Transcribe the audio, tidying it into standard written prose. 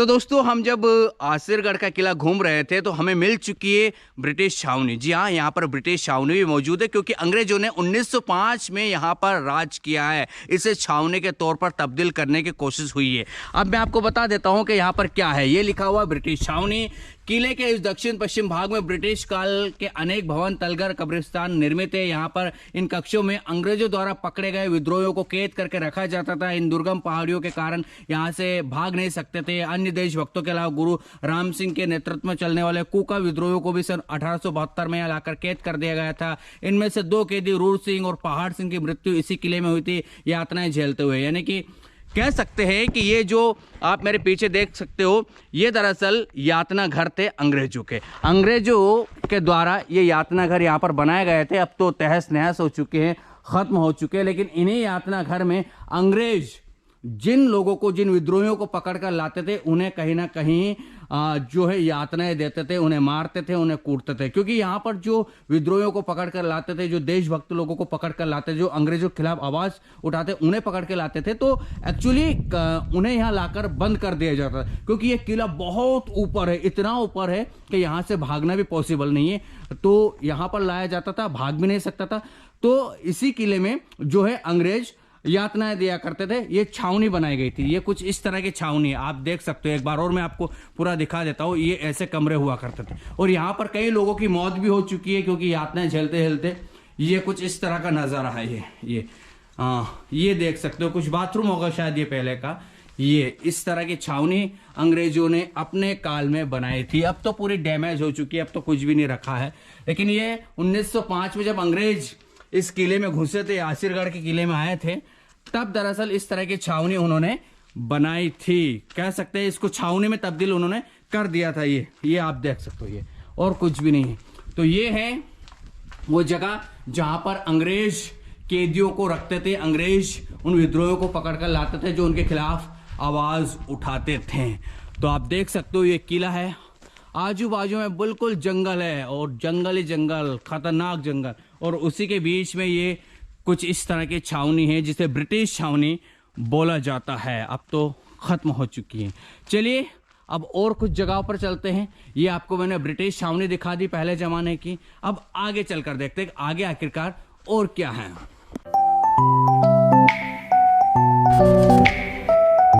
तो दोस्तों हम जब आसिरगढ़ का किला घूम रहे थे तो हमें मिल चुकी है ब्रिटिश छावनी। जी हाँ, यहाँ पर ब्रिटिश छावनी भी मौजूद है क्योंकि अंग्रेजों ने 1905 में यहाँ पर राज किया है। इसे छावनी के तौर पर तब्दील करने की कोशिश हुई है। अब मैं आपको बता देता हूँ कि यहाँ पर क्या है। ये लिखा हुआ ब्रिटिश छावनी। किले के इस दक्षिण पश्चिम भाग में ब्रिटिश काल के अनेक भवन, तलगर, कब्रिस्तान निर्मित है। यहाँ पर इन कक्षों में अंग्रेजों द्वारा पकड़े गए विद्रोहियों को कैद करके रखा जाता था। इन दुर्गम पहाड़ियों के कारण यहाँ से भाग नहीं सकते थे। अन्य देशभक्तों के अलावा गुरु राम सिंह के नेतृत्व में चलने वाले कूका विद्रोहियों को भी सन 1872 में यहाँ लाकर कैद कर दिया गया था। इनमें से 2 कैदी रूर सिंह और पहाड़ सिंह की मृत्यु इसी किले में हुई थी, यातनाएं झेलते हुए। यानी कि कह सकते हैं कि ये जो आप मेरे पीछे देख सकते हो, ये दरअसल यातना घर थे अंग्रेजों के। अंग्रेजों के द्वारा ये यातना घर यहाँ पर बनाए गए थे। अब तो तहस नहस हो चुके हैं, खत्म हो चुके हैं, लेकिन इन्हीं यातना घर में अंग्रेज जिन लोगों को, जिन विद्रोहियों को पकड़ कर लाते थे, उन्हें कहीं ना कहीं जो है यातनाएं देते थे, उन्हें मारते थे, उन्हें कूटते थे। क्योंकि यहाँ पर जो विद्रोहियों को पकड़ कर लाते थे, जो देशभक्त लोगों को पकड़ कर लाते, जो अंग्रेजों के खिलाफ आवाज उठाते, उन्हें पकड़ के लाते थे, तो एक्चुअली उन्हें यहाँ लाकर बंद कर दिया जाता था। क्योंकि ये किला बहुत ऊपर है, इतना ऊपर है कि यहाँ से भागना भी पॉसिबल नहीं है। तो यहाँ पर लाया जाता था, भाग भी नहीं सकता था। तो इसी किले में जो है अंग्रेज यातनाएं दिया करते थे। ये छावनी बनाई गई थी। ये कुछ इस तरह की छावनी है, आप देख सकते हो। एक बार और मैं आपको पूरा दिखा देता हूँ। ये ऐसे कमरे हुआ करते थे और यहाँ पर कई लोगों की मौत भी हो चुकी है क्योंकि यातनाएं झेलते झेलते। ये कुछ इस तरह का नजारा है। ये देख सकते हो, कुछ बाथरूम होगा शायद ये पहले का। ये इस तरह की छावनी अंग्रेजों ने अपने काल में बनाई थी। अब तो पूरी डैमेज हो चुकी है, अब तो कुछ भी नहीं रखा है। लेकिन ये 1905 में जब अंग्रेज इस किले में घुसे थे, आसिरगढ़ के किले में आए थे, तब दरअसल इस तरह की छावनी उन्होंने बनाई थी। कह सकते हैं इसको छावनी में तब्दील उन्होंने कर दिया था। ये आप देख सकते हो, ये और कुछ भी नहीं है। तो ये है वो जगह जहां पर अंग्रेज कैदियों को रखते थे। अंग्रेज उन विद्रोहियों को पकड़कर लाते थे जो उनके खिलाफ आवाज उठाते थे। तो आप देख सकते हो, ये किला है। आजू बाजू में बिल्कुल जंगल है और जंगल ही जंगल, खतरनाक जंगल, और उसी के बीच में ये कुछ इस तरह की छावनी है जिसे ब्रिटिश छावनी बोला जाता है। अब तो खत्म हो चुकी है। चलिए अब और कुछ जगहों पर चलते हैं। ये आपको मैंने ब्रिटिश छावनी दिखा दी पहले जमाने की। अब आगे चलकर देखते हैं आगे आखिरकार और क्या है।